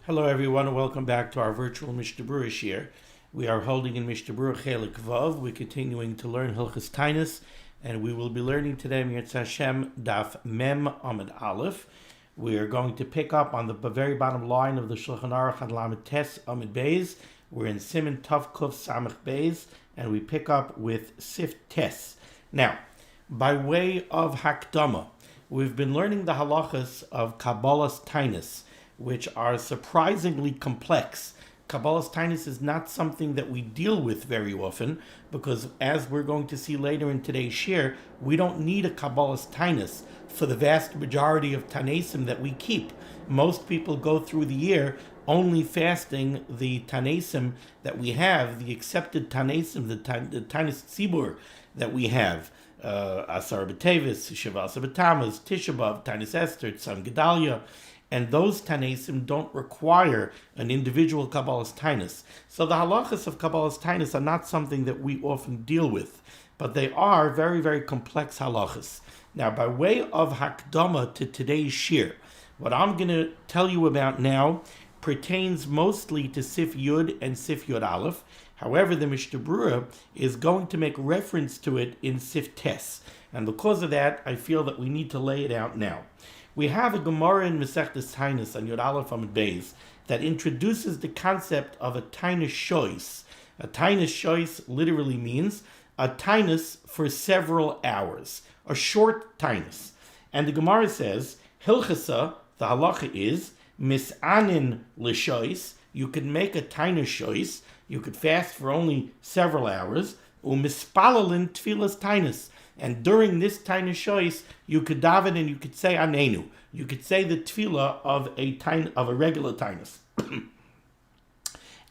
Hello everyone and welcome back to our virtual Mishnah Berurah shir. We are holding in Mishnah Berurah Chelik Vav. We're continuing to learn Hilchos Taanis, and we will be learning today Mirtz Hashem Daf Mem Amud Aleph. We are going to pick up on the very bottom line of the Shulchan Aruch on Lamed Tes Amud Beis. We're in Siman Tov Kuf Samach Beis, and we pick up with Sif Tes. Now, by way of Hakdama, we've been learning the halachas of kabbalas taanis, which are surprisingly complex. Kabbalas taanis is not something that we deal with very often because, as we're going to see later in today's shir, we don't need a kabbalas taanis for the vast majority of taanesim that we keep. Most people go through the year only fasting the taanesim that we have, the accepted taanesim, the taanis tzibur that we have. Asar B'Tevis, Shavasa B'Tamaz, Tisha B'Av, Taanis Esther, Tzam Gedalia. And those taanesim don't require an individual kabbalas taanis. So the halachas of kabbalas taanis are not something that we often deal with, but they are very, very complex halachas. Now, by way of hakdama to today's shir, what I'm going to tell you about now pertains mostly to Sif Yud and Sif Yud Aleph. However, the Mishnah Berurah is going to make reference to it in Sif Tes. And because of that, I feel that we need to lay it out now. We have a Gemara in Masechtas Taanis on Yud Aleph Amud Beis that introduces the concept of a taanis shois. A taanis shois literally means a taanis for several hours, a short taanis. And the Gemara says, Hilchasa, the halacha is, misanin l'shois, you could make a taanis shois, you could fast for only several hours, u'mispalalin tfilas taanis. And during this taanis shois, you could daven and you could say anenu. You could say the tefillah of a regular taanis.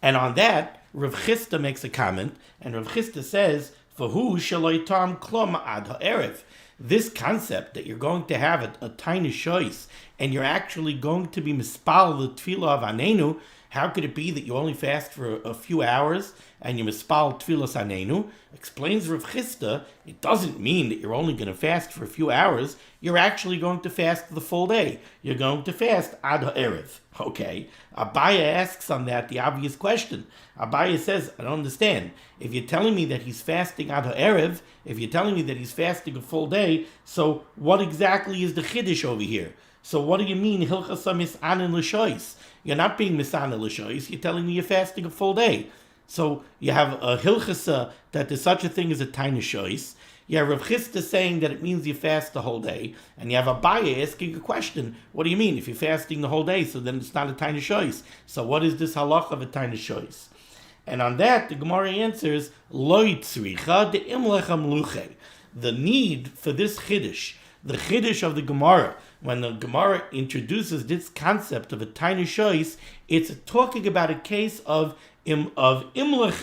And on that, Rav Chisda makes a comment, and Rav Chisda says, "V'hu shaloi tam klum ad ha'erev." This concept that you're going to have a taanis shois and you're actually going to be mispal the tefillah of anenu. How could it be that you only fast for a few hours and you mispal tefillas anenu? Explains Rav Chisda, it doesn't mean that you're only going to fast for a few hours. You're actually going to fast the full day. You're going to fast ad ha'erev. Okay. Abaya asks on that the obvious question. Abaya says, I don't understand. If you're telling me that he's fasting ad ha'erev, if you're telling me that he's fasting a full day, so what exactly is the chiddush over here? So what do you mean, hilchasa misanin l'shois? You're not being misanin l'shois. You're telling me you're fasting a full day. So you have a hilchasa that there's such a thing as a taanis shois. You have Rav Chisda saying that it means you fast the whole day. And you have Abaye asking a question. What do you mean? If you're fasting the whole day, so then it's not a taanis shois. So what is this halach of a taanis shois? And on that, the Gemara answers, Lo tzricha de imlechem luche. The need for this chiddush, the chiddush of the Gemara, when the Gemara introduces this concept of a taanis shois, it's talking about a case of imlech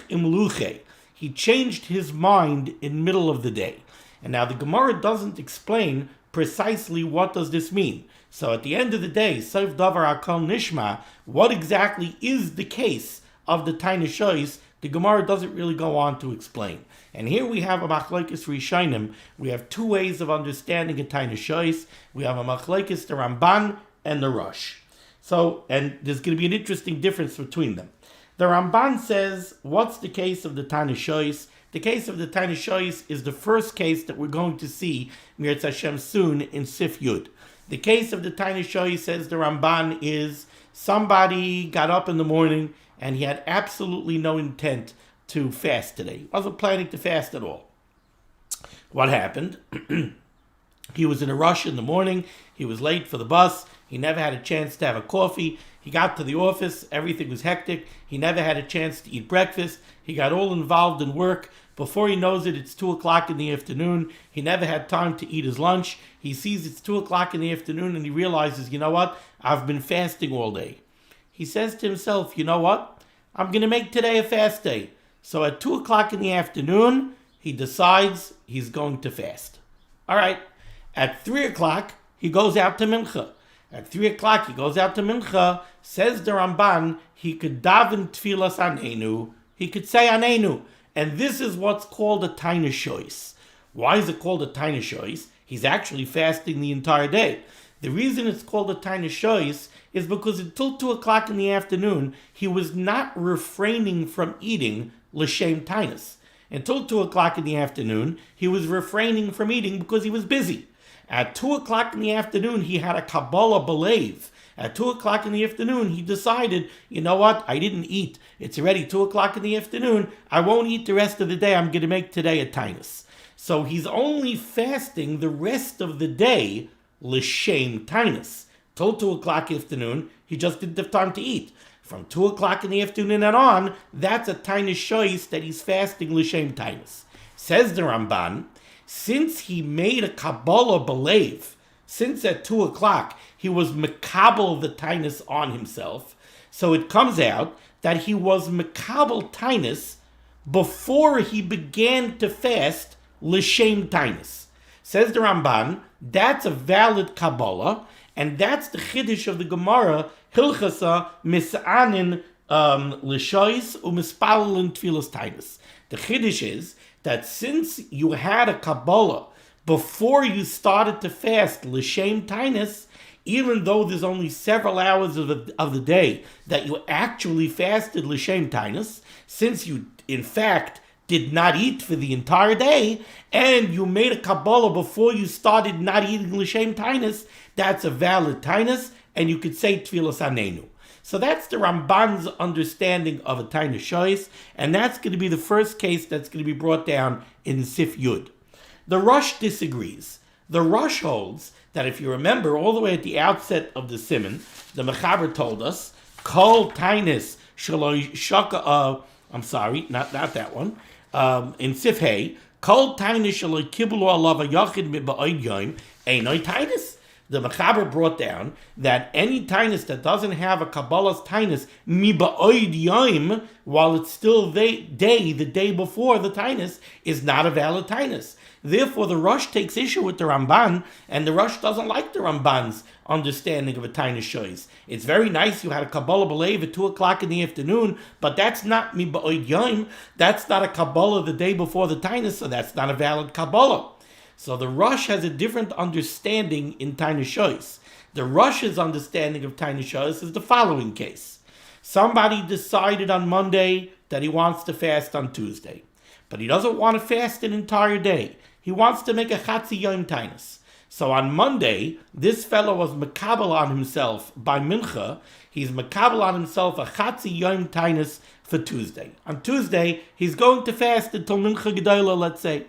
imluche. He changed his mind in middle of the day. And now the Gemara doesn't explain precisely what does this mean. So at the end of the day, Sof Davar Hakol Nishma, what exactly is the case of the taanis shois? The Gemara doesn't really go on to explain. And here we have a machlokes rishonim. We have two ways of understanding a taanis shois. We have a machlokes, the Ramban and the Rosh. So, and there's going to be an interesting difference between them. The Ramban says, what's the case of the taanis shois? The case of the taanis shois is the first case that we're going to see Mirtz Hashem soon in Sif Yud. The case of the taanis shois, says the Ramban, is somebody got up in the morning and he had absolutely no intent to fast today. He wasn't planning to fast at all. What happened? He was in a rush in the morning. He was late for the bus. He never had a chance to have a coffee. He got to the office. Everything was hectic. He never had a chance to eat breakfast. He got all involved in work. Before he knows it, it's 2 o'clock in the afternoon. He never had time to eat his lunch. He sees it's 2 o'clock in the afternoon and he realizes, you know what? I've been fasting all day. He says to himself, you know what? I'm going to make today a fast day. So at 2 o'clock in the afternoon, he decides he's going to fast. All right. At 3 o'clock, he goes out to mincha. At 3 o'clock, he goes out to mincha. Says the Ramban, he could daven tfilas anenu. He could say anenu. And this is what's called a taanis shois. Why is it called a taanis shois? He's actually fasting the entire day. The reason it's called a taanis shois is because until 2 o'clock in the afternoon, he was not refraining from eating l'shem taanis. Until 2 o'clock in the afternoon, he was refraining from eating because he was busy. At 2 o'clock in the afternoon, he had a kabbalah belev. At 2 o'clock in the afternoon, he decided, you know what, I didn't eat. It's already 2 o'clock in the afternoon. I won't eat the rest of the day. I'm going to make today a taanis. So he's only fasting the rest of the day l'shem taanis. Till 2 o'clock afternoon, he just didn't have time to eat. From 2 o'clock in the afternoon and on, that's a taanis shois that he's fasting l'shem taanis. Says the Ramban, since he made a kabbalah belev, since at 2 o'clock he was mekabel the taanis on himself, so it comes out that he was mekabel taanis before he began to fast l'shem taanis. Says the Ramban, that's a valid kabbalah, and that's the chiddush of the Gemara, hilchasa misanin l'shois u'mispalin tfilas taanis. The chiddush is that since you had a kabbalah before you started to fast l'shem taanis, even though there's only several hours of the day that you actually fasted l'shem taanis, since you in fact did not eat for the entire day, and you made a kabbalah before you started not eating l'shem taanis, that's a valid taanis, and you could say tfilas anenu. So that's the Ramban's understanding of a taanis shois, and that's going to be the first case that's going to be brought down in Sif Yud. The Rosh disagrees. The Rosh holds that if you remember all the way at the outset of the Siman, the Mechaber told us, Kol taanis shaloi shaka, I'm sorry, not that one, in Sif Hey, Kol taanis shaloi kiblu alav yachid mi'ba'od yom, einoi taanis. The Mechaber brought down that any taanis that doesn't have a kabbalas taanis miba'od yom, while it's still the day before the taanis, is not a valid taanis. Therefore, the Rosh takes issue with the Ramban, and the Rosh doesn't like the Ramban's understanding of a taanis shois. It's very nice you had a kabbalah belev at 2 o'clock in the afternoon, but that's not miba'od yom. That's not a kabbalah the day before the taanis, so that's not a valid kabbalah. So the Rosh has a different understanding in taanis shois. The Rosh's understanding of taanis shois is the following case. Somebody decided on Monday that he wants to fast on Tuesday, but he doesn't want to fast an entire day. He wants to make a chatzi yom taanis. So on Monday, this fellow was mekabel on himself by mincha. He's mekabel on himself a chatzi yom taanis for Tuesday. On Tuesday, he's going to fast until mincha gedola, let's say.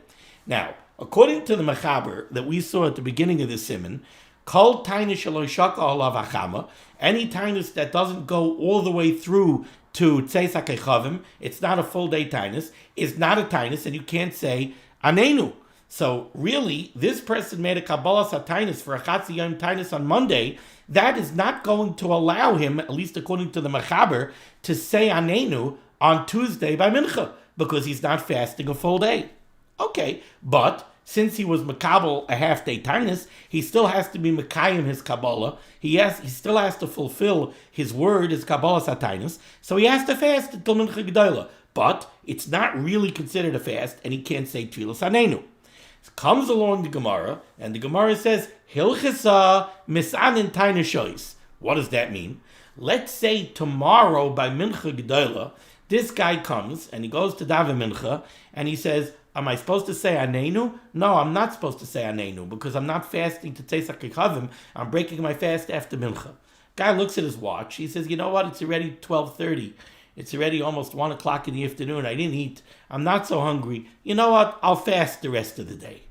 Now, according to the Mechaber that we saw at the beginning of the Siman, Kol taanis shelo shaka olav achama, any taanis that doesn't go all the way through to tzeis hakechavim, it's not a full day taanis, is not a taanis, and you can't say anenu. So really, this person made a kabbalas taanis for a chatzi yom taanis on Monday. That is not going to allow him, at least according to the Mechaber, to say anenu on Tuesday by mincha, because he's not fasting a full day. Okay, but since he was makabel a half day taanis, he still has to be mekayim his kabbalah. He still has to fulfill his word, his kabbalas taanis. So he has to fast until mincha gedola. But it's not really considered a fast, and he can't say tfilas anenu. Comes along the Gemara, and the Gemara says hilchasa misanin taanis shois. What does that mean? Let's say tomorrow by mincha gedola, this guy comes and he goes to daven mincha, and he says, am I supposed to say anenu? No, I'm not supposed to say anenu because I'm not fasting to tzeis hakechavim. I'm breaking my fast after mincha. Guy looks at his watch. He says, you know what? It's already 12:30. It's already almost 1 o'clock in the afternoon. I didn't eat. I'm not so hungry. You know what? I'll fast the rest of the day.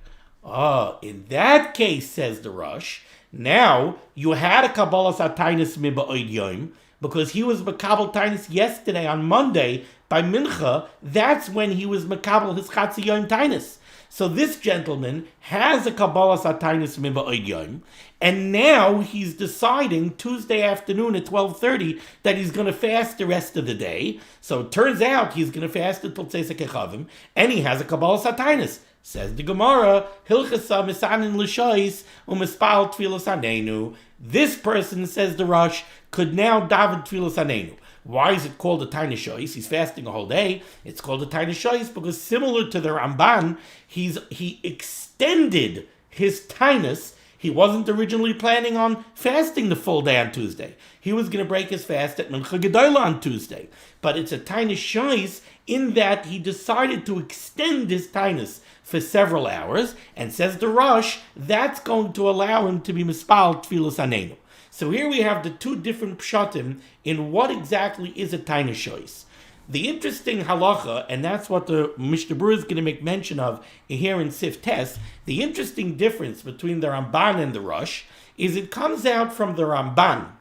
Oh, in that case, says the Rosh, now you had a kabbalas taanis miba'od yom because he was makabel taanis yesterday on Monday by mincha. That's when he was makabel his chatzi yom taanis. So this gentleman has a kabbalas taanis miba'od yom, and now he's deciding Tuesday afternoon at 12:30 that he's going to fast the rest of the day. So it turns out he's going to fast until tzeis hakechavim, and he has a kabbalas taanis. Says the Gemara, hilchasa misanin l'shois u'mispal tfilas anenu. This person, says the Rosh, could now daven tfilas anenu. Why is it called a taanis shois? He's fasting a whole day. It's called a taanis shois because similar to the Ramban, he extended his taanis. He wasn't originally planning on fasting the full day on Tuesday. He was going to break his fast at Mincha Gedola on Tuesday. But it's a taanis shois in that he decided to extend his taanis for several hours, and says the Rosh, that's going to allow him to be mispal tfilas anenu. So here we have the two different pshatim in what exactly is a taanis shois. The interesting halacha, and that's what the Mishnah Berurah is going to make mention of here in Sif Tes, the interesting difference between the Ramban and the Rosh is it comes out from the Ramban.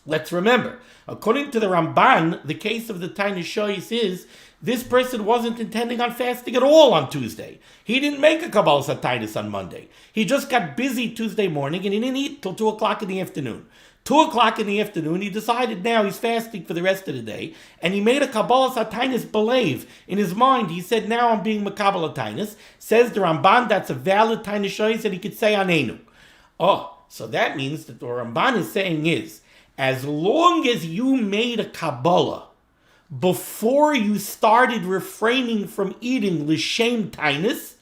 Let's remember, according to the Ramban, the case of the taanis shois is this person wasn't intending on fasting at all on Tuesday. He didn't make a kabbalas taanis on Monday. He just got busy Tuesday morning and he didn't eat till 2 o'clock in the afternoon. 2 o'clock in the afternoon, he decided now he's fasting for the rest of the day, and he made a kabbalas taanis believe. In his mind, he said, now I'm being makabel taanis. Says the Ramban, that's a valid taanis shois, and he could say anenu. Oh, so that means that what Ramban is saying is, as long as you made a kabbalah before you started refraining from eating l'shem taanis,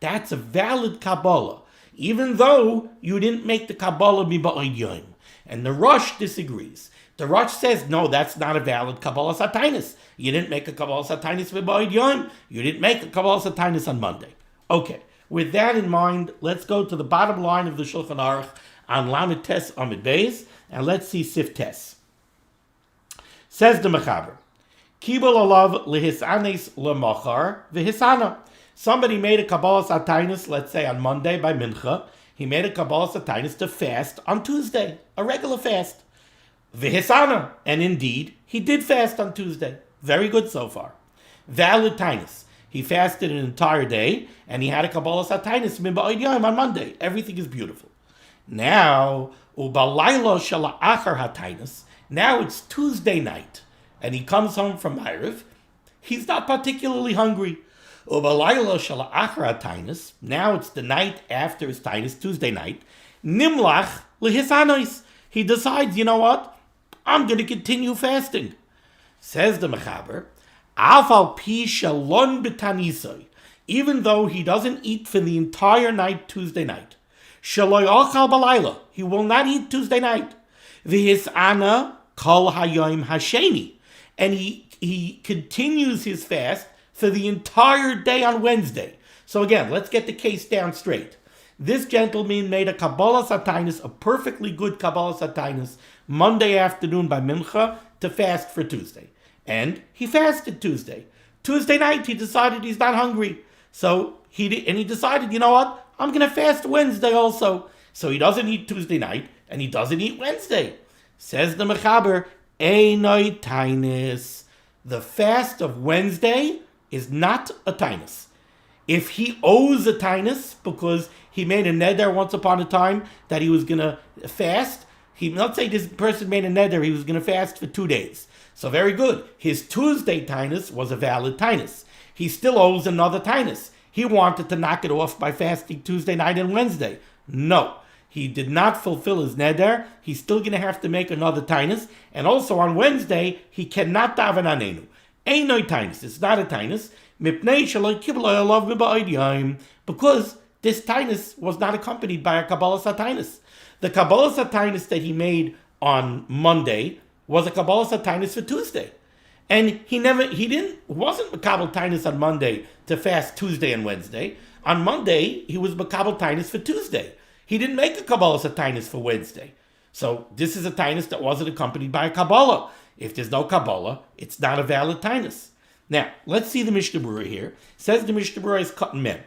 that's a valid kabbalah, even though you didn't make the kabbalah miba'id yom. And the Rosh disagrees. The Rosh says, no, that's not a valid kabbalas taanis. You didn't make a kabbalas taanis miba'id yom. You didn't make a kabbalas taanis on Monday. Okay, with that in mind, let's go to the bottom line of the Shulchan Aruch on Lamed Tes Amid Beis, and let's see Sif Tes. Says the Mechaber, Kibul alav lehisanes lemachar v'hisana. Somebody made a kabbalas taanis, let's say on Monday by Mincha. He made a kabbalas taanis to fast on Tuesday, a regular fast. V'hisana, and indeed, he did fast on Tuesday. Very good so far. Valid taanis. He fasted an entire day, and he had a kabbalas taanis miba'id yom on Monday. Everything is beautiful. Now, ubalaylo shala'achar hataanis. Now it's Tuesday night, and he comes home from Erev. He's not particularly hungry. Ubalaylo shala'achar hataanis. Now it's the night after his taanis, Tuesday night. Nimlach lehisanois. He decides, you know what? I'm going to continue fasting. Says the Mechaber, Afal pi shalon b'tanisoi. Even though he doesn't eat for the entire night Tuesday night. Shaloy ochal balayla. He will not eat Tuesday night. V'hisana kol hayoim hasheni. And he continues his fast for the entire day on Wednesday. So again, let's get the case down straight. This gentleman made a kabbalas taanis, a perfectly good kabbalas taanis, Monday afternoon by Mincha to fast for Tuesday. And he fasted Tuesday. Tuesday night, he decided he's not hungry. So he decided, you know what? I'm going to fast Wednesday also. So he doesn't eat Tuesday night, and he doesn't eat Wednesday. Says the Mechaber, Einoi taanis. The fast of Wednesday is not a taanis. If he owes a taanis because he made a neder once upon a time that he was going to fast, let's say this person made a neder, he was going to fast for 2 days. So very good. His Tuesday taanis was a valid taanis. He still owes another taanis. He wanted to knock it off by fasting Tuesday night and Wednesday. No, he did not fulfill his neder. He's still going to have to make another taanis. And also on Wednesday, he cannot daven anenu. Einoi taanis. It's not a taanis. Mipnei shaloi kibla alav miba'id yom. Because this taanis was not accompanied by a kabbalas taanis. The kabbalas taanis that he made on Monday was a kabbalas taanis for Tuesday. And he wasn't makabel taanis on Monday to fast Tuesday and Wednesday. On Monday, he was makabel taanis for Tuesday. He didn't make a kabbalas taanis for Wednesday. So this is a taanis that wasn't accompanied by a kabbalah. If there's no kabbalah, it's not a valid taanis. Now, let's see the Mishnah Berurah here. Says the Mishnah Berurah is cut in mem.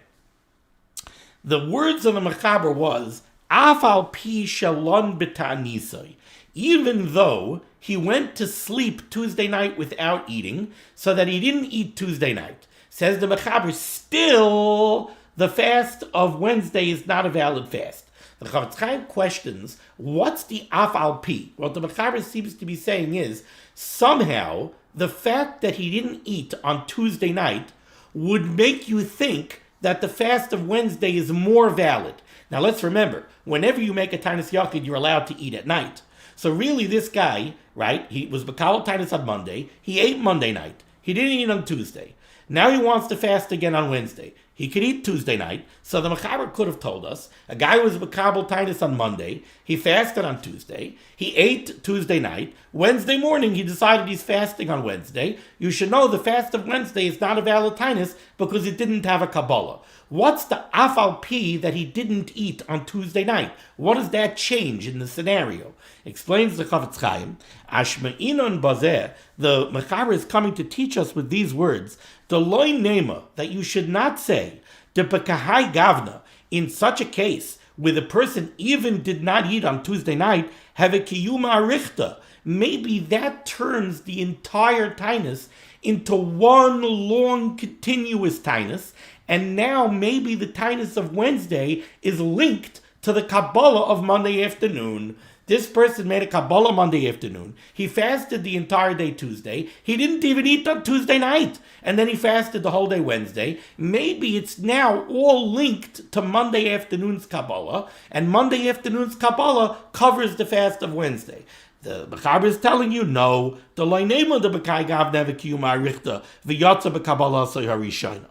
The words of the Mechaber was, Afal pi shalon b'tanisoi. Even though he went to sleep Tuesday night without eating, so that he didn't eat Tuesday night. Says the Mechaber, still the fast of Wednesday is not a valid fast. The Chavetz Chaim questions, what's the afal pi? What the Mechaber seems to be saying is, somehow, the fact that he didn't eat on Tuesday night would make you think that the fast of Wednesday is more valid. Now let's remember, whenever you make a taanis yachid, you're allowed to eat at night. So really this guy, right, he was makabel taanis on Monday, he ate Monday night, he didn't eat on Tuesday. Now he wants to fast again on Wednesday. He could eat Tuesday night, so the Mechaber could have told us, a guy was Makabel taanis on Monday, he fasted on Tuesday, he ate Tuesday night, Wednesday morning he decided he's fasting on Wednesday. You should know the fast of Wednesday is not a valid taanis because it didn't have a Kabbalah. What's the afal pi that he didn't eat on Tuesday night? What does that change in the scenario? Explains the Chavetz Chaim, Ashma'inon bazeh, the Mechaber is coming to teach us with these words, the loy nema, that you should not say, de bekahai gavna, in such a case, where the person even did not eat on Tuesday night, have a kiyuma arichta. Maybe that turns the entire taanis into one long continuous taanis, and now maybe the taanis of Wednesday is linked to the Kabbalah of Monday afternoon. This person made a Kabbalah Monday afternoon. He fasted the entire day Tuesday. He didn't even eat on Tuesday night. And then he fasted the whole day Wednesday. Maybe it's now all linked to Monday afternoon's Kabbalah. And Monday afternoon's Kabbalah covers the fast of Wednesday. The Mechaber is telling you, no. The loinema de bekai gav never kiyuma arichta v'yotza bekabbalah soy harishayna.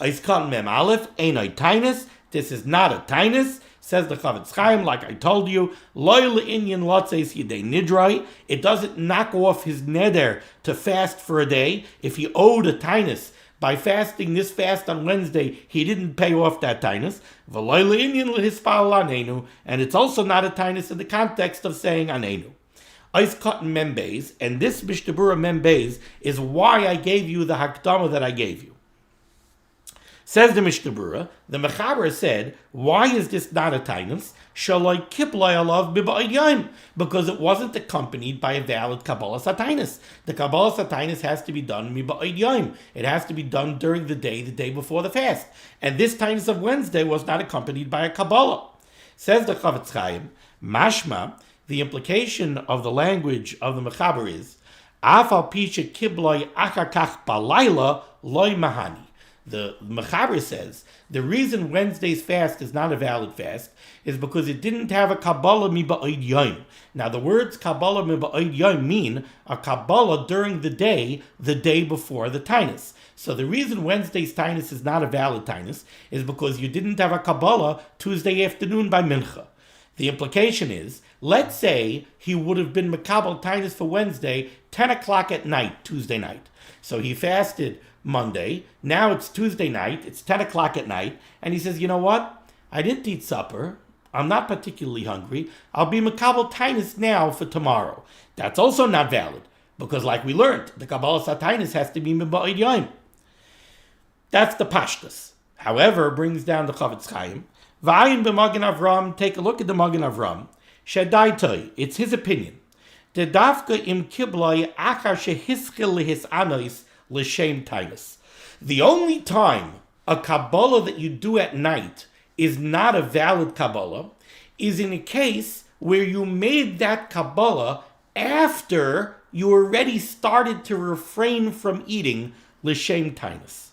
Oiskon mem aleph einay taanis. This is not a taanis. Says the Chavetz Chaim, like I told you, loyal inyan lotzeis yidei nidroi. It doesn't knock off his neder to fast for a day. If he owed a taanis by fasting this fast on Wednesday, he didn't pay off that taanis. V'loyal inyan lehispal anenu, and it's also not a taanis in the context of saying anenu. Ice cotton membeis, and this Berurah membeis is why I gave you the hakdama that I gave you. Says the Berurah, the Mechaber said, why is this not a taanis? Shaloi kiploi alav b'ba'id yom, because it wasn't accompanied by a valid kabbalas taanis. The kabbalas taanis has to be done b'ba'id yom. It has to be done during the day before the fast. And this taanis of Wednesday was not accompanied by a kabbalah. Says the Chavetz Chaim, mashma, the implication of the language of the Mechaber is, afal pisha kibloi achakach balayla loy mahani. The Mechaber says the reason Wednesday's fast is not a valid fast is because it didn't have a Kabbalah miba'id yom. Now the words Kabbalah miba'id yom mean a Kabbalah during the day before the taanis. So the reason Wednesday's taanis is not a valid taanis is because you didn't have a Kabbalah Tuesday afternoon by Mincha. The implication is, let's say he would have been Makabel taanis for Wednesday 10 o'clock at night, Tuesday night. So he fasted Monday, now it's Tuesday night, it's 10 o'clock at night, and he says, you know what? I didn't eat supper, I'm not particularly hungry, I'll be Makabel taanis now for tomorrow. That's also not valid, because like we learned, the kabbalas taanis has to be miba'id yom. That's the pashtus. However, brings down the Chavetz Chaim, V'ayin b'Magen Avram, take a look at the Magen Avram, Shedaitoi, it's his opinion. The dafka im kibloi achar shehischil lehis anois l'shem taanis. The only time a Kabbalah that you do at night is not a valid Kabbalah is in a case where you made that Kabbalah after you already started to refrain from eating l'shem taanis.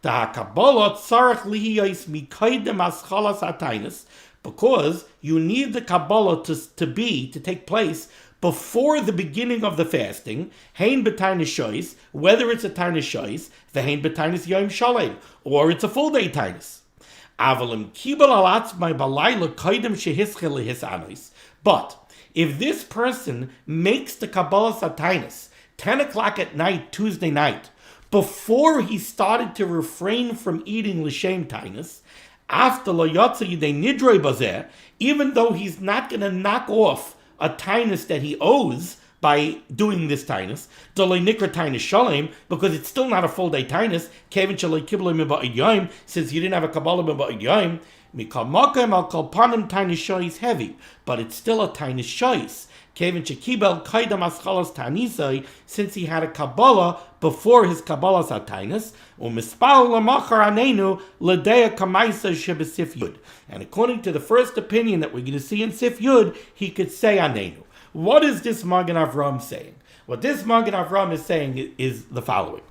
The Kabbalah tzarech lihiyos mikaydem aschalas hataanis, because you need the Kabbalah to take place before the beginning of the fasting, hein b'taanis shois, whether it's a taanis shois, v'hein b'taanis yom shalem, or it's a full day taanis. Avalim kibel alatzmai balayla kaidem shehischel lehis anois. But if this person makes the kabbalas taanis 10 o'clock at night, Tuesday night, before he started to refrain from eating l'shem taanis, after lo yotza yidei nidroi bazeh, even though he's not going to knock off a taanis that he owes by doing this taanis, dolei nikra taanis shalem, because it's still not a full day taanis, kevin shalei kibloi miba'id yom, since you didn't have a kabbalah miba'id yom, mikal makom al kol panim taanis shois heavy, but it's still a taanis shois. Kevin shekibel kaidam aschalas taanisai, since he had a kabbalah before his kabbalas taanis, umispal lamachar anenu ledea kamaisa shebesif yud. And according to the first opinion that we're going to see in Sif Yud, he could say anenu. What is this Magen Avram saying? What this Magen Avram is saying is the following.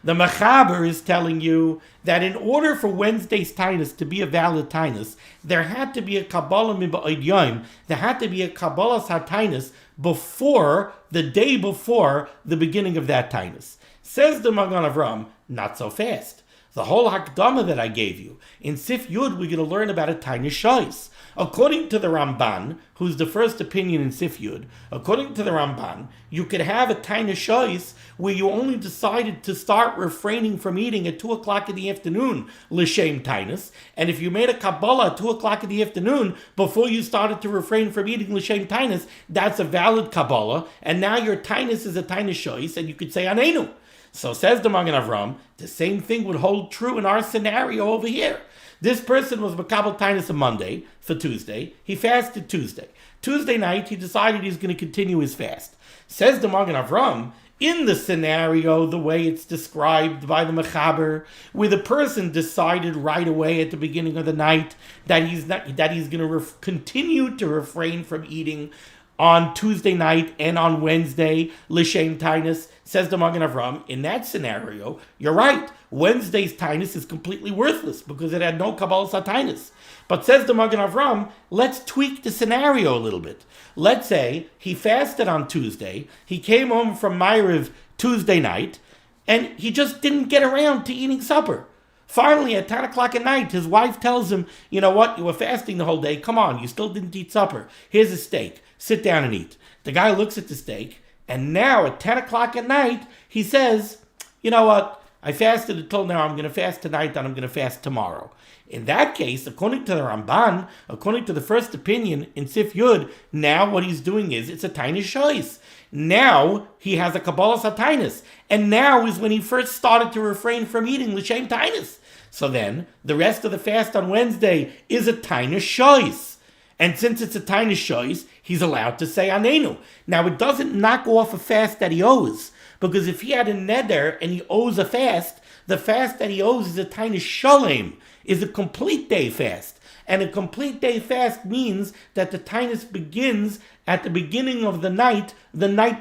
The Mechaber is telling you that in order for Wednesday's taanis to be a valid taanis, there had to be a Kabbalah miba'id yom, there had to be a kabbalas taanis before, the day before the beginning of that taanis. Says the Magen Avram, not so fast. The whole Hakdama that I gave you, in Sif Yud, we're going to learn about a tiny shois. According to the Ramban, who's the first opinion in Sif Yud, according to the Ramban, you could have a tiny shois where you only decided to start refraining from eating at 2 o'clock in the afternoon, l'shem taanis, and if you made a kabbalah at 2 o'clock in the afternoon before you started to refrain from eating l'shem taanis, that's a valid kabbalah, and now your taanis is a tiny shois, and you could say anenu. So says the Magen Avram, the same thing would hold true in our scenario over here. This person was makabel taanis on Monday for Tuesday. He fasted Tuesday. Tuesday night, he decided he's going to continue his fast. Says the Magen Avram, in the scenario, the way it's described by the Mechaber, where the person decided right away at the beginning of the night that he's going to continue to refrain from eating on Tuesday night and on Wednesday, l'shem taanis, says the Magen Avram, in that scenario, you're right. Wednesday's taanis is completely worthless because it had no kabbalas taanis. But says the Magen Avram, let's tweak the scenario a little bit. Let's say he fasted on Tuesday, he came home from Ma'ariv Tuesday night, and he just didn't get around to eating supper. Finally, at 10 o'clock at night, his wife tells him, you know what, you were fasting the whole day, come on, you still didn't eat supper. Here's a steak, sit down and eat. The guy looks at the steak, and now at 10 o'clock at night, he says, you know what, I fasted until now, I'm going to fast tonight, and I'm going to fast tomorrow. In that case, according to the Ramban, according to the first opinion in Sif Yud, now what he's doing is, it's a tiny shois. Now he has a kabbalas taanis, and now is when he first started to refrain from eating l'shem taanis. So then, the rest of the fast on Wednesday is a tiny shois. And since it's a tiny shois, he's allowed to say anenu. Now, it doesn't knock off a fast that he owes, because if he had a neder and he owes a fast, the fast that he owes is a tiny sholem, is a complete day fast. And a complete day fast means that the taanis begins at the beginning of the night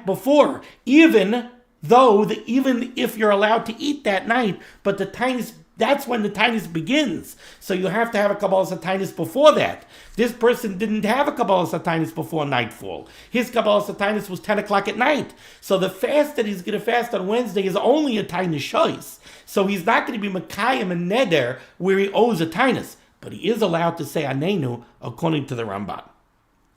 before, even if you're allowed to eat that night, but the taanis, that's when the taanis begins. So you have to have a kabbalas taanis before that. This person didn't have a kabbalas taanis before nightfall. His kabbalas taanis was 10 o'clock at night. So the fast that he's going to fast on Wednesday is only a taanis shois. So he's not going to be makayim and neder where he owes a taanis. But he is allowed to say anenu according to the Ramban.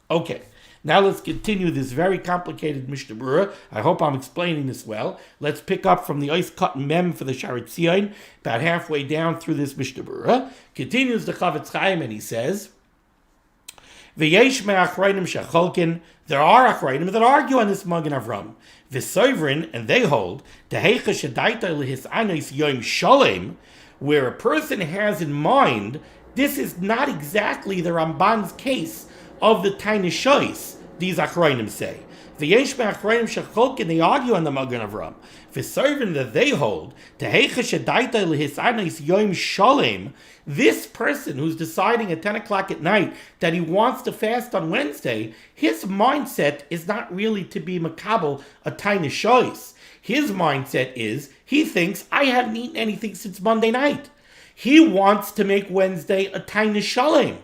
Okay, now let's continue this very complicated Mishnah Berurah. I hope I'm explaining this well. Let's pick up from the Ois Cut Mem for the Sharet Tzion, about halfway down through this Mishnah Berurah. Continues the Chavetz Chaim and he says, V'yesh me'achrayim shecholkin, there are achrayim that argue on this Magen Avram. V'sovereign, and they hold, teheicha shedaita lehisanos yom sholem, where a person has in mind, this is not exactly the Ramban's case of the tiny shois, these achrayim say. V'yesh me'achrayim shecholkin, they argue on the Magen Avram. V'sovereign that they hold, teheicha shedaita lehisanos yom sholem, this person who's deciding at 10 o'clock at night that he wants to fast on Wednesday, his mindset is not really to be makabel a tiny shois. His mindset is, he thinks, I haven't eaten anything since Monday night. He wants to make Wednesday a tiny shalem.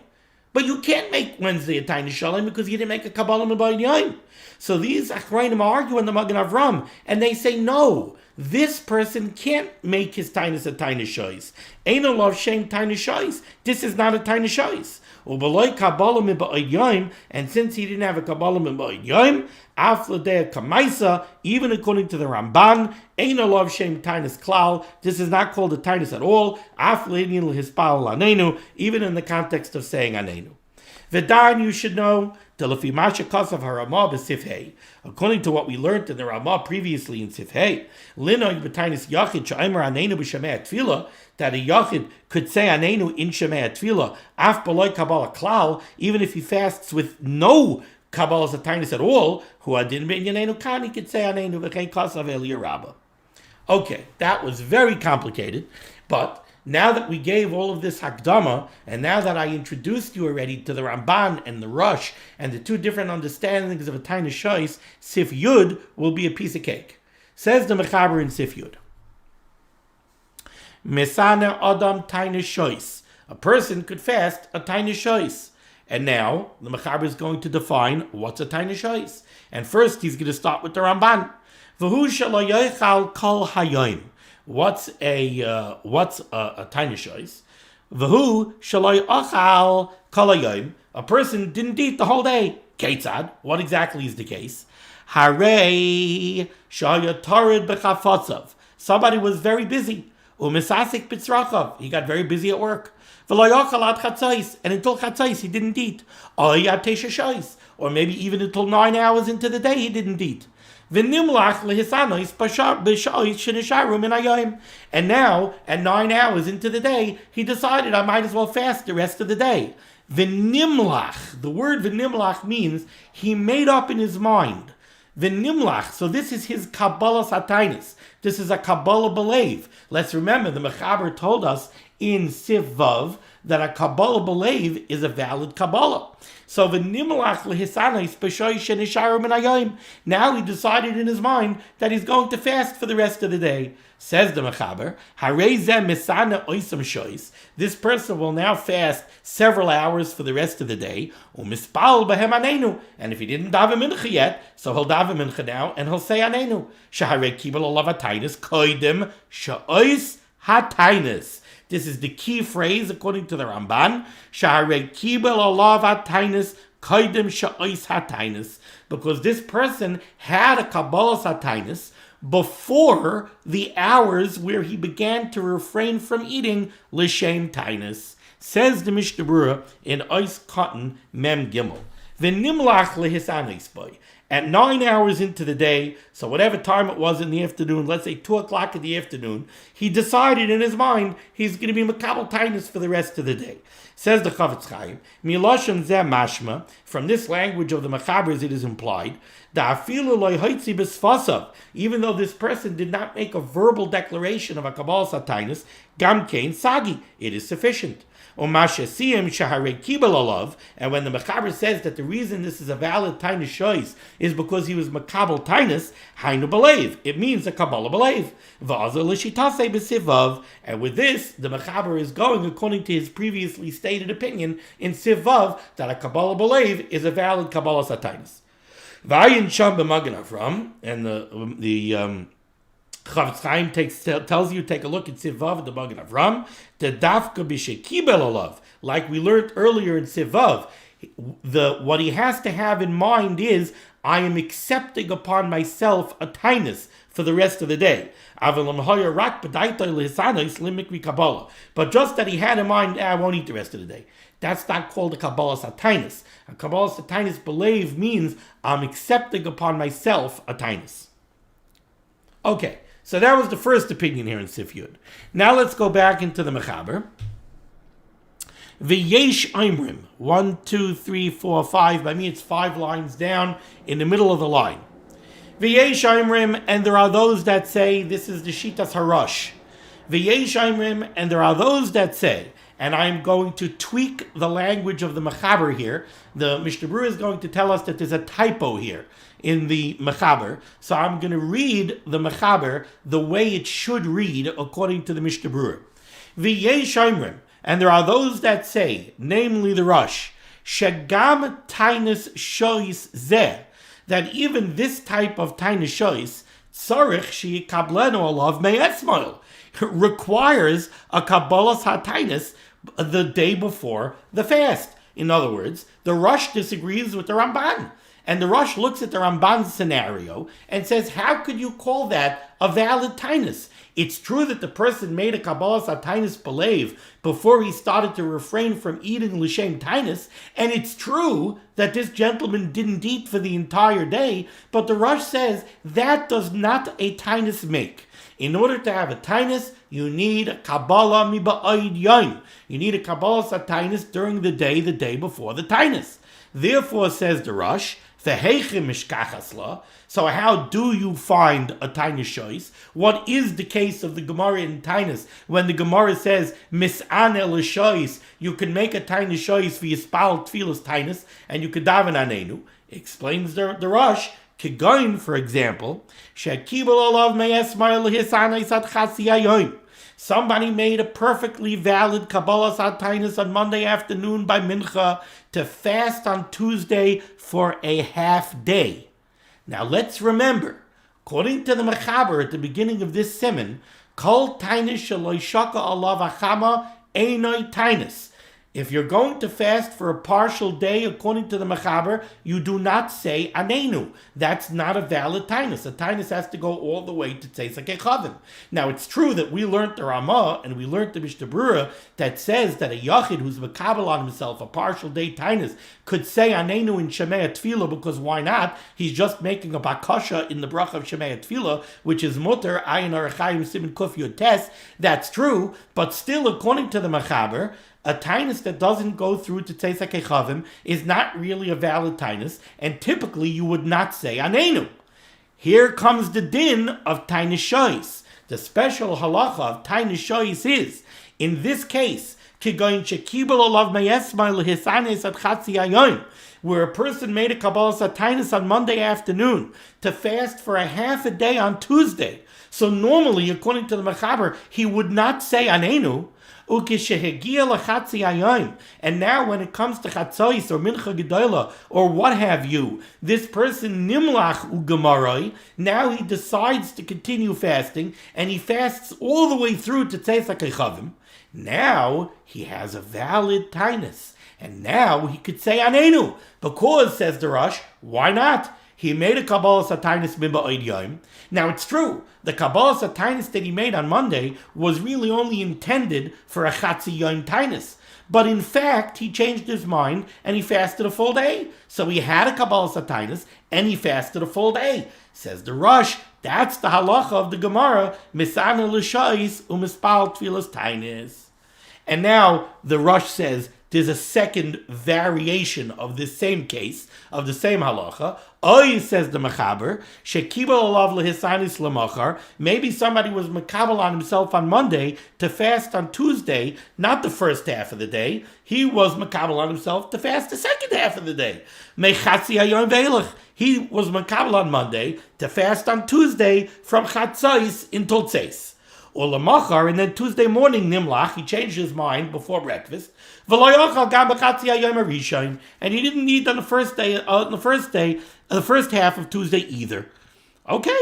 But you can't make Wednesday a tiny shalem because you didn't make a kabbalah m'bayit yom. So these achrayim argue in the Magen Avram, and they say, no, this person can't make his taanis a tiny shois. Ain't no love shame tiny shois. This is not a tiny shois. Ubaloy kabbalah m'bayit yom, and since he didn't have a kabbalah m'bayit yom, afladei kamaisa, even according to the Ramban, ain't no love shame taanis klal. This is not called a taanis at all. Afladei l'hispal anenu, even in the context of saying anenu. V'dan, you should know, according to what we learned in the Ramah previously in Sifhei, that a yachid could say anenu in shemei tefillah, af b'loy kabbalah klal, even if he fasts with no kabbalas taanis at all, who adin ben yanenu kan, he could say anenu v'chein kasav el yirabah. Okay, that was very complicated, but now that we gave all of this hakdama, and now that I introduced you already to the Ramban and the Rush and the two different understandings of a tiny shois, Sif Yud will be a piece of cake. Says the Mechaber in Sif Yud. Mesane Adam tiny shois. A person could fast a tiny shois. And now the Mechaber is going to define what's a tiny shois. And first he's going to start with the Ramban. V'hu shelo yochal kol hayom. What's a taanis shoyis? V'hu shelo yochal kol hayom. A person didn't eat the whole day. Ketzad. What exactly is the case? Harei shaya tarid b'chafotzav. Somebody was very busy. Umisasik b'tzrachav. He got very busy at work. V'lo yochal ad chatzos. And until chatzos he didn't eat. Or maybe even until 9 hours into the day he didn't eat. And now, at 9 hours into the day, he decided I might as well fast the rest of the day. V'nimlach. The word v'nimlach means he made up in his mind. V'nimlach. So this is his kabbalas taanis. This is a kabbalah belev. Let's remember, the Mechaber told us in Siv Vav that a kabbalah belev is a valid kabbalah. So v'nimlach lehisanos b'shoy shenisharu min hayom. Now he decided in his mind that he's going to fast for the rest of the day. Says the Mechaber, harei zeh misana oisam shois. This person will now fast several hours for the rest of the day. Umispal b'hem anenu. And if he didn't daven mincha yet, so he'll daven mincha now and he'll say anenu. Shaharei kibel olav hataanis koidem sha'ois hataanis. This is the key phrase according to the Ramban. Shaharei kibel olav hataanis koidem sha'ois hataanis. Because this person had a kabbalas hataanis before the hours where he began to refrain from eating l'shem taanis. Says the Mishnah Berurah in Ois Cotton Mem Gimel. V'nimlach lehisanos boy. At 9 hours into the day, so whatever time it was in the afternoon, let's say 2 o'clock in the afternoon, he decided in his mind he's going to be makabel taanis for the rest of the day. Says the Chavetz Chaim, miloshen zeh mashma, from this language of the Mechabers it is implied, da'afilu loy hoitzi b'sfasav, even though this person did not make a verbal declaration of a kabbalas taanis, gam kein sagi, it is sufficient. And when the Mechaber says that the reason this is a valid taanis shoyis is because he was makabel taanis, hainu belev. It means a kabbalah belev. And with this, the Mechaber is going according to his previously stated opinion in Sivav that a kabbalah belev is a valid kabbalas taanis. Vayin sham b'magen Avram, and the Chavetz Chaim tells you, take a look at Sivav, the Magen Avram, the dafka b'shekibel olav. Like we learned earlier in Sivav, what he has to have in mind is, I am accepting upon myself a taanis for the rest of the day. But just that he had in mind, I won't eat the rest of the day. That's not called a kabbalas taanis. A kabbalas taanis belev means I'm accepting upon myself a taanis. Okay. So that was the first opinion here in Sif Yud. Now let's go back into the Mechaber. V'yesh Imrim. 1, 2, 3, 4, 5. By me it's 5 lines down in the middle of the line. V'yesh Imrim, and there are those that say this is the Shitas Harash. V'yesh Imrim, and there are those that say, and I'm going to tweak the language of the Mechaber here. The Mishnah Berurah is going to tell us that there's a typo here in the Mechaber. So I'm going to read the Mechaber the way it should read according to the Mishnah Berurah. V'yesh Imrim, and there are those that say, namely the Rosh, shegam taanis shoyis zeh, that even this type of taanis shoyis, tzarich sheyikablenu olav me'etzmoil, requires a kabbalas hataanis the day before the fast. In other words, the Rosh disagrees with the Ramban. And the Rosh looks at the Ramban's scenario and says, how could you call that a valid taanis? It's true that the person made a kabbalas taanis belev before he started to refrain from eating l'shem taanis, and it's true that this gentleman didn't eat for the entire day, but the Rosh says that does not a taanis make. In order to have a taanis, you need a kabbalah miba'id yom. You need a kabbalas taanis during the day before the taanis. Therefore, says the Rosh, so how do you find a taanis shoyis? What is the case of the Gemara in taanis when the Gemara says mis'ane l'shoyis? You can make a taanis shoyis for yispal tfilas taanis and you could daven anenu. Explains the Rosh. Kegoin, for example, shekibel olav me'esmail hisanais at chasiyayim. Somebody made a perfectly valid kabbalas taanis on Monday afternoon by mincha to fast on Tuesday for a half day. Now let's remember, according to the Mechaber at the beginning of this Siman, Kol taanis sheloi shaka alav achama einoi taanis. If you're going to fast for a partial day, according to the Mechaber, you do not say anenu. That's not a valid taanis. A taanis has to go all the way to Tzeis HaKechavim. Now, it's true that we learned the Ramah and we learned the Mishnah Berurah that says that a yachid who's mekabel on himself a partial day taanis could say anenu in Shemei Tefillah, because why not? He's just making a bakasha in the bracha of Shemei Tefillah, which is mutter ayin arachayim siman kuf yud tes. That's true, but still, according to the Mechaber, a taanis that doesn't go through to Tzeis HaKechavim is not really a valid taanis, and typically you would not say anenu. Here comes the din of taanis shoyis. The special halacha of taanis shoyis is, in this case, kigoyin shekibel olav meyesmai lehisanes at chatzi hayoim, where a person made a kabbalas taanis on Monday afternoon to fast for a half a day on Tuesday. So normally, according to the Mechaber, he would not say anenu. And now when it comes to Chatzois or Mincha Gedola or what have you, this person Nimlach Ugemaroi, now he decides to continue fasting, and he fasts all the way through to Tzeis HaKechavim. Now he has a valid taanis, and now he could say Anenu, because, says the Rosh, why not? He made a kabbalas taanis miba'od yom. Now it's true, the kabbalas taanis that he made on Monday was really only intended for a chatzi yom taanis. But in fact, he changed his mind and he fasted a full day. So he had a kabbalas taanis and he fasted a full day. Says the Rosh, that's the halacha of the Gemara, misana l'shais u'mispal tfilas taanis. And now the Rosh says, there's a second variation of the same case, of the same halacha. Oy, says the Mechaber, shekibel alav lehisanis lemachar. Maybe somebody was mekabel on himself on Monday to fast on Tuesday, not the first half of the day. He was mekabel on himself to fast the second half of the day. Mechatzi hayon veilach. He was mekabel on Monday to fast on Tuesday from chatzos until tzeis. Or lemachar, and then Tuesday morning nimlach, he changed his mind before breakfast. And he didn't eat on the first half of Tuesday either. Okay,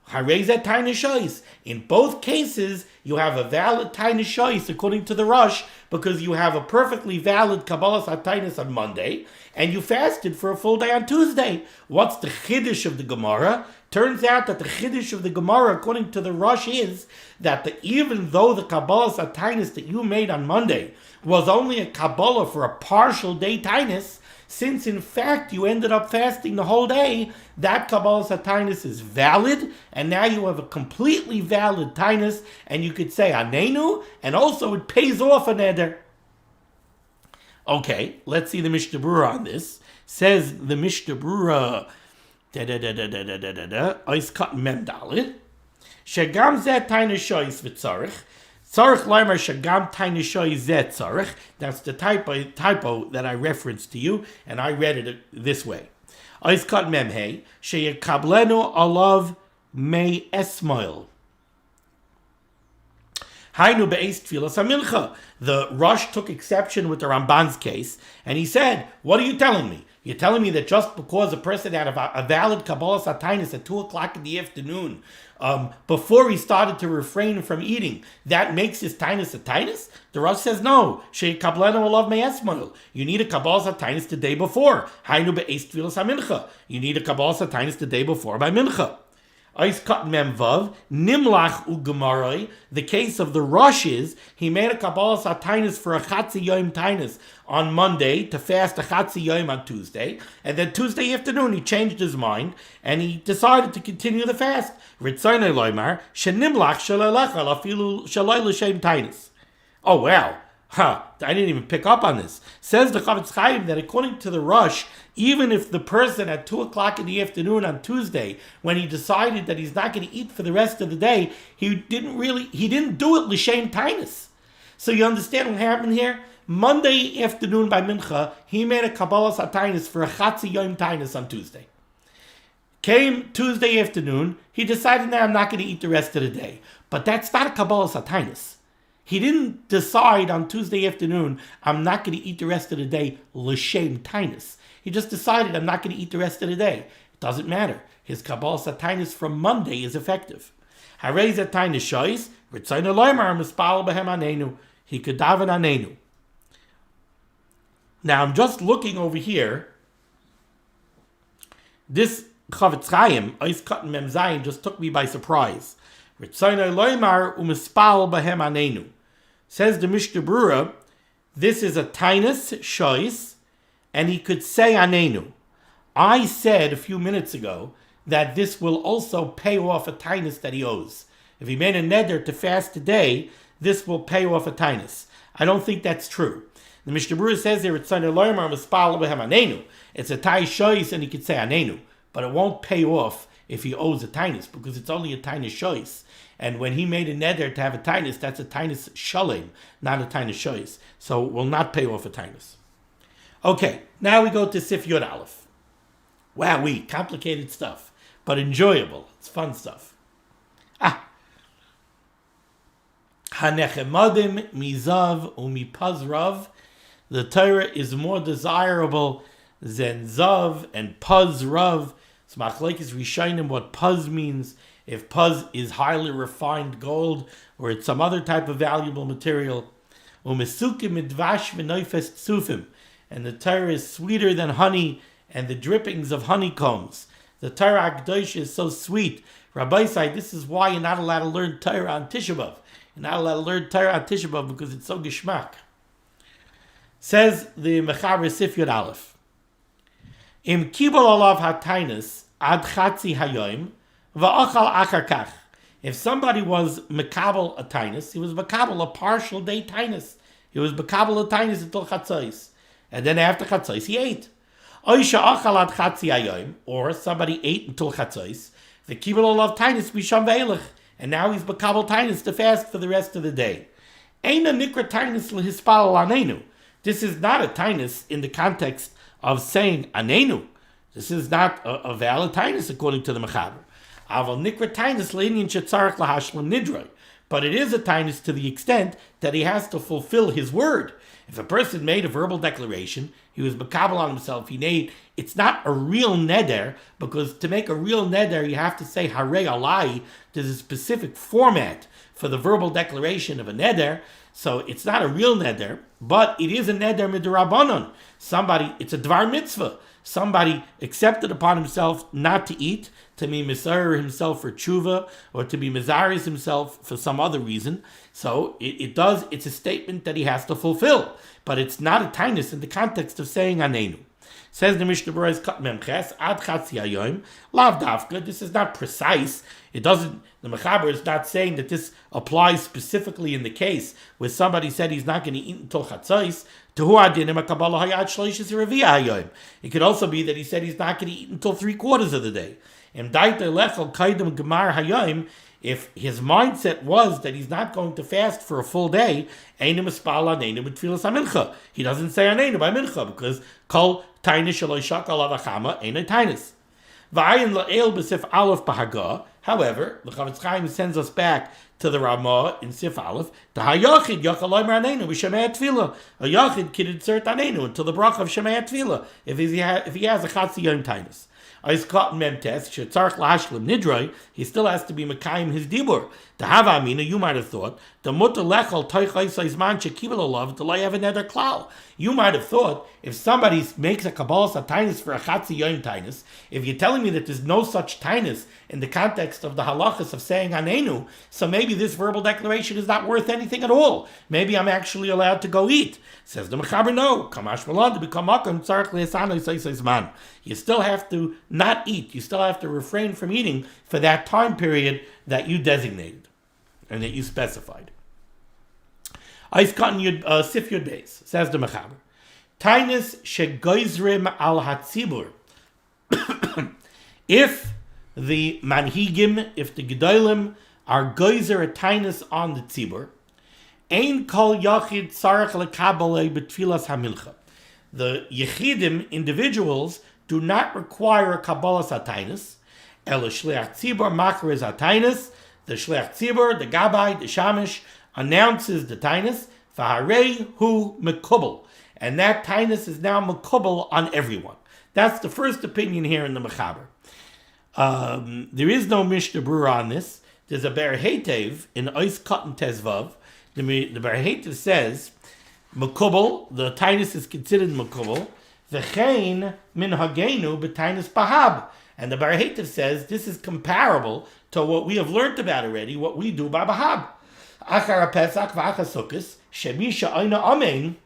harezet taanis shoyis. In both cases, you have a valid taanis shoyis according to the Rosh, because you have a perfectly valid kabbalas taanis on Monday, and you fasted for a full day on Tuesday. What's the chiddush of the Gemara? Turns out that the chiddush of the Gemara, according to the Rosh, is that even though the kabbalas taanis that you made on Monday was only a kabbalah for a partial day taanis, since in fact you ended up fasting the whole day, that kabbalas taanis is valid, and now you have a completely valid taanis, and you could say anenu, and also it pays off an eder. Okay, let's see the Mishnah Berurah on this. Says the Mishnah Berurah, Ois cut mem dalit. Shagam zeh taanis shoyis v'tzarich. Tzarich leimer shagam taanis shoyis zeh tzarich. That's the typo that I referenced to you, and I read it this way. Ois cut mem hey sheyekablenu alav mei esmoil. Hainu be'ez tfilas hamincha. The Rosh took exception with the Ramban's case, and he said, what are you telling me? You're telling me that just because a person had a valid kabbalas taanis at 2 o'clock in the afternoon, before he started to refrain from eating, that makes his taanis a taanis? The Rosh says no. She'kablenu alav me'esmoil. You need a kabbalas taanis the day before. Hainu be'ez tfilas hamincha. You need a kabbalas taanis the day before by mincha. Ois cut memvav nimlach ugemaroi. The case of the Rosh is he made a kabbalas taanis for a chatzi yom taanis on Monday to fast a chatzi yom on Tuesday, and then Tuesday afternoon he changed his mind and he decided to continue the fast. Ritzonei loymar shenimlach shalalecha lafilu shaloi l'shem taanis. Oh wow. I didn't even pick up on this. Says the Chavetz Chaim that according to the Rosh, even if the person at 2 o'clock in the afternoon on Tuesday, when he decided that he's not going to eat for the rest of the day, he didn't do it l'shem taanis. So you understand what happened here? Monday afternoon by mincha, he made a kabbalas taanis for a chatzi yom taanis on Tuesday. Came Tuesday afternoon, he decided, now I'm not going to eat the rest of the day. But that's not a kabbalas taanis. He didn't decide on Tuesday afternoon, I'm not going to eat the rest of the day l'shem taanis. He just decided I'm not going to eat the rest of the day. It doesn't matter. his kabbalas taanis from Monday is effective. Harei ze taanis shois, ritzayna loymar mispal behem anenu. He could daven anenu. Now I'm just looking over here. This Chavetz Chaim, Ois Katan Mem Zayin, just took me by surprise. Ritzayna loymar umispal behem anenu. Says the Mishnah Berurah, this is a taanis shois, and he could say anenu. I said a few minutes ago that this will also pay off a taanis that he owes. If he made a neder to fast today, this will pay off a taanis. I don't think that's true. The Mishnah Berurah says there, it's a tai shois, and he could say anenu, but it won't pay off if he owes a taanis, because it's only a taanis shois. And when he made a neder to have a taanis, that's a taanis shalem, not a taanis shois. So it will not pay off a taanis. Okay, now we go to Sif Yud Aleph. Wow, complicated stuff, but enjoyable. It's fun stuff. Hanechemadim mizav umipazrav. The Torah is more desirable than zav and pazrav. So machlekes rishonim what paz means. If paz is highly refined gold or it's some other type of valuable material. Umesukim midvash v'noifes tzufim. And the Torah is sweeter than honey and the drippings of honeycombs. The Torah HaKadosh is so sweet. Rabbi said, this is why you're not allowed to learn Torah on Tisha B'Av. You're not allowed to learn Torah on Tisha B'Av because it's so geschmack. Says the Mechaber Sif Yud Aleph. Im kibol olav hatainis ad chatzi hayoim va'achal achar kach. If somebody was mekabel a taanis, he was mekabel a partial day taanis. He was mekabel a taanis until chatzos. And then after chatzos, he ate. Oisha achal ad chatzi hayoim, or somebody ate until chatzos. The kibol olav taanis bisham ve'elech. And now he's mekabel taanis to fast for the rest of the day. Eina nikra taanis lehispal anenu. This is not a taanis in the context of saying anenu. This is not a valid taanis according to the Mechaber. Aval nikra taanis le'inyan shetzarech lahashlam nidroi. But it is a taanis to the extent that he has to fulfill his word. If a person made a verbal declaration, he was makabel on himself, it's not a real neder, because to make a real neder, you have to say harei alai. There's a specific format for the verbal declaration of a neder, so it's not a real neder, but it is a neder midrabanon. It's a dvar mitzvah. Somebody accepted upon himself not to eat, to be misar himself for tshuva, or to be mizaris himself for some other reason. So it's a statement that he has to fulfill. But it's not a taanis in the context of saying anenu. Says the Mishnah Berurah Memches, ad chatzi hayoim, lav dafka. This is not precise. The Mechaber is not saying that this applies specifically in the case where somebody said he's not going to eat until chatzos. It could also be that he said he's not going to eat until 3/4 of the day. If his mindset was that he's not going to fast for a full day, he doesn't say anenu by mincha, because kol taanis shelo shakal avachama ain't a taanis. However, the Chavetz Chaim sends us back to the Ramah in Sif Aleph. The hayachid yachal loymer anenu v'shemei tefillah. A yachid can insert anenu until the bracha of shemei tefillah if he has a chatzi yom taanis. He still has to be Mekayim his dibur. The Hava Amina, you might have thought, the mutter lechol toichais man shekibel olav to lay have another klal. You might have thought, if somebody makes a kabbalas taanis for a chatzi yom taanis, if you're telling me that there's no such taanis in the context of the halachas of saying anenu, so maybe this verbal declaration is not worth anything at all. Maybe I'm actually allowed to go eat. Says the Mechaber, no. Kamash malan to become makam tzarich le'esano yisais man. You still have to not eat. You still have to refrain from eating for that time period that you designated and that you specified. Sif Yud Beis, says the Mechaber. Taanis shegoizrim al hatzibur. If the manhigim, if the gedolim are goizer a taanis on the tzibur, ein kol yachid tzarech lekabel betfilas hamilcha. The yechidim, individuals, do not require a kabbalas taanis. El shliach tzibur machriz taanis. The shliach tzibur, the gabbai, the shamish, announces the taanis. V'harei hu mekubel, and that taanis is now mekubel on everyone. That's the first opinion here in the Mechaber. There is no Mishnah Berurah on this. There's a Berurah in Ois Cotton Tezvav. The Berurah says, Makubal, the taanis is considered Makubal. V'chein min hagenu b'taanis bahab. And the Berurah says this is comparable to what we have learned about already, what we do by bahab. Achar Pesach v'achar Sukkos, shemisha oina amen,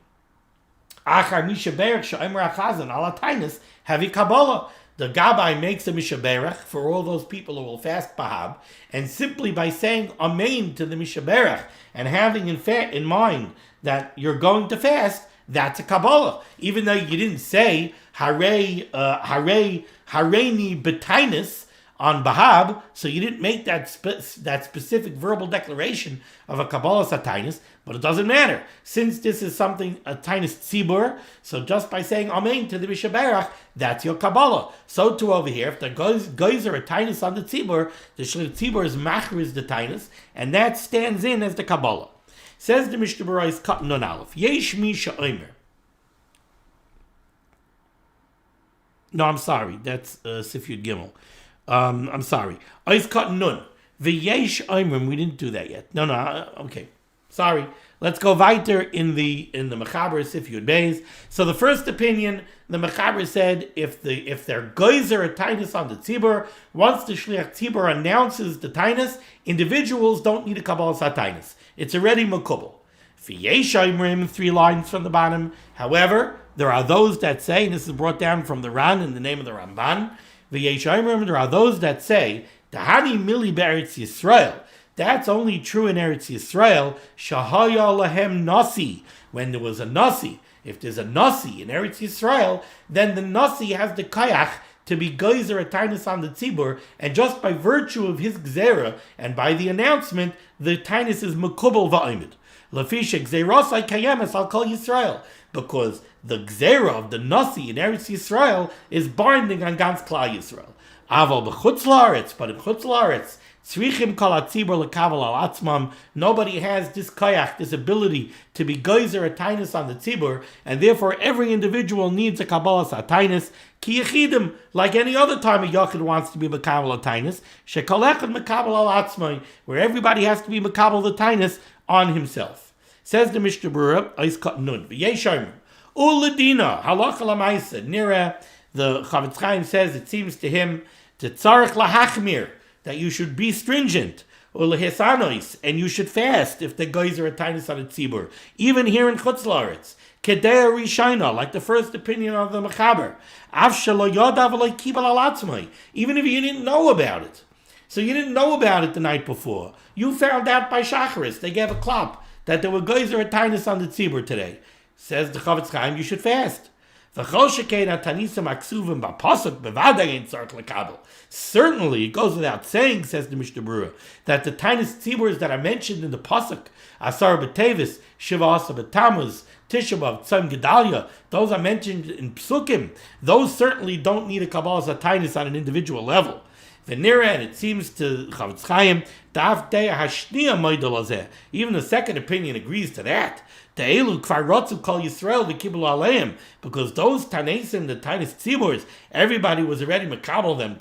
achar misha berach she'omer achazan ala taanis heavy kabbalah. The Gabbai makes a mishaberach for all those people who will fast bahab, and simply by saying amen to the mishaberach and having in mind that you're going to fast, that's a kabbalah. Even though you didn't say hareini b'taanis on bahab, so you didn't make that specific verbal declaration of a kabbalas taanis, but it doesn't matter. Since this is something, a taanis tzibur, so just by saying amen to the mishaberach, that's your kabbalah. So too over here, if the guys are a taanis on the tzibur, the shliach tzibur is machriz the taanis, and that stands in as the kabbalah. Says the Mishnah Berurah is cut non aleph. Yesh mi she'omer. No, I'm sorry. That's Sif Yud Gimel. I'm sorry. Ois cut nun. V'yesh omer. We didn't do that yet. No. Okay. Sorry. Let's go weiter in the Mechaber Sif Yud Beis. So the first opinion, the Mechaber said, if their geyser a taanis on the tzibur, once the shliach tzibur announces the taanis, individuals don't need a kabbalas taanis. It's already makubal. V'yesh omer, 3 lines from the bottom. However, there are those that say, and this is brought down from the Ran in the name of the Ramban, V'yesh omer, there are those that say, Tahani mili be'eretz Yisrael. That's only true in Eretz Yisrael. Shahaya lahem nasi. When there was a nasi, if there's a nasi in Eretz Yisrael, then the nasi has the kayach to be geyser a taanis on the tzibur, and just by virtue of his gzera and by the announcement, the taanis is makubal va'imid. Lafisha gzerasai kayemes al kol Yisrael, because the gzera of the nasi in Eretz Yisrael is binding on Gans Klal Yisrael. Aval b'chutz la'aretz, but in chutz la'aretz, tzrichim kol hatzibur lekabel al atzmam. Nobody has this kayach, this ability to be geyser a taanis on the tzibur, and therefore every individual needs a kabbalas taanis. Ki yechidim, like any other time a yachid wants to be makabel a taanis, shekol echad makabel al atzmai, where everybody has to be makabel the taanis on himself. Says the Mishnah Berurah, Ois Kat Nun, v'yesh omer, u'ledina halacha l'maisa nira. The Chavetz Chaim says it seems to him to tzarich lahachmir, that you should be stringent, ulehesanois, and you should fast if the guys are a taanis on a tzibur, even here in Chutz La'aretz. Kedei Rishayna, like the first opinion of the Mechaber, av shelo yodav v'lo kibel al atzmai, even if you didn't know about it. So you didn't know about it the night before. You found out by Shacharis. They gave a klap that there were guys are a taanis on the tzibur today. Says the Chavetz Chaim, you should fast. Certainly, it goes without saying, says the Mishnah Berurah, that the taanis tziburs that are mentioned in the pasuk, Asar b'Tevis, Shiva Asa b'Tammuz, Tisha B'Av, Tzom Gedalia, those are mentioned in psukim. Those certainly don't need a kabbalas taanis on an individual level. Venira, and it seems to Chavetz Chaim, even the second opinion agrees to that. Because those tanesim, the taanis tziburs, everybody was already makabel them,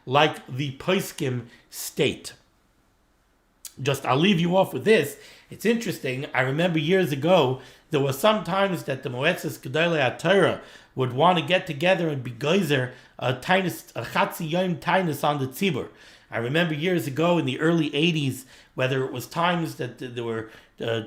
like the poiskim state. Just, I'll leave you off with this. It's interesting. I remember years ago, there were some times that the Moetzes Gedolei HaTorah would want to get together and be geyser a chatzi yom taanis on the tzibur. I remember years ago in the early 80s, whether it was times that there were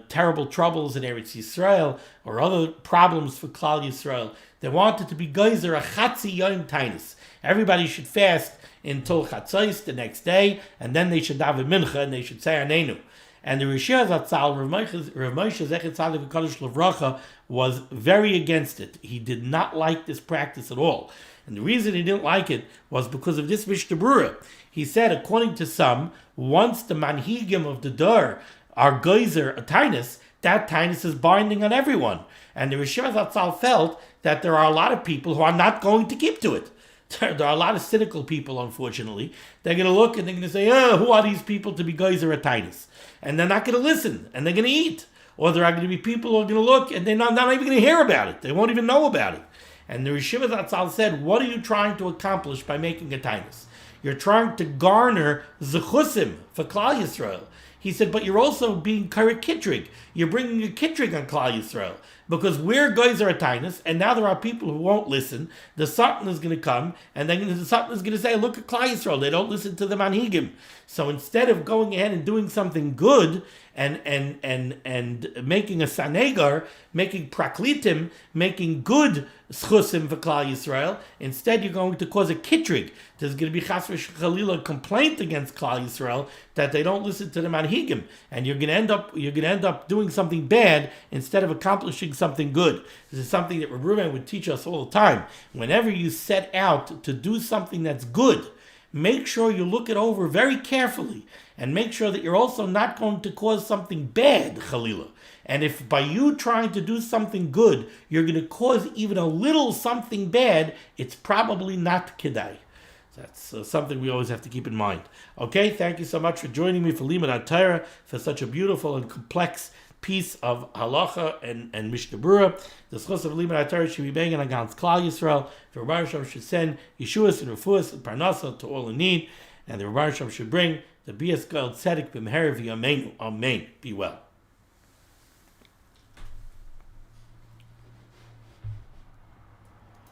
terrible troubles in Eretz Yisrael or other problems for Klal Yisrael, they wanted to be geyser a chatzi yom taanis. Everybody should fast until chatzos the next day, and then they should daven mincha and they should say Anenu. And the Rishia Zatzal, Rav Moshe Zechet Tzaddik V'Kadosh L'Vracha, was very against it. He did not like this practice at all. And the reason he didn't like it was because of this Mishnah Berurah. He said, according to some, once the manhigim of the Dor are geyser a taanis, that taanis is binding on everyone. And the Rishia Zatzal felt that there are a lot of people who are not going to keep to it. There are a lot of cynical people, unfortunately. They're going to look and they're going to say, who are these people to be geyser a taanis? And they're not going to listen, and they're going to eat. Or there are going to be people who are going to look, and they're not even going to hear about it. They won't even know about it. And the Rishiva Zatzal said, what are you trying to accomplish by making a taanis? You're trying to garner zechusim for Klal Yisrael. He said, but you're also being karik. You're bringing a kitrig on Klal Yisrael. Because we're guys are a taanis, and now there are people who won't listen. The Satan is going to come, and then the Satan is going to say, look at Klal Yisrael, they don't listen to the manhigim. So instead of going ahead and doing something good, and making a sanegar, making praklitim, making good schusim for Klal Yisrael, instead you're going to cause a kitrig. There's going to be chas v'chalila complaint against Klal Yisrael that they don't listen to the manhigim, and you're going to end up doing something bad instead of accomplishing something good. This is something that Berurah would teach us all the time. Whenever you set out to do something that's good, make sure you look it over very carefully and make sure that you're also not going to cause something bad, Chalila. And if by you trying to do something good, you're going to cause even a little something bad, it's probably not kedai. That's something we always have to keep in mind. Okay, thank you so much for joining me for limud HaTorah, for such a beautiful and complex piece of halacha and Mishnah Berurah. The schos of limud HaTorah should be banging against Klal Yisrael. The Rebbe Shem should send Yeshuas and Refuas and Parnasa to all in need, and the Rebbe Shem should bring the Bias Gold Tzedek B'Meher V'Yameinu. Amen. Be well.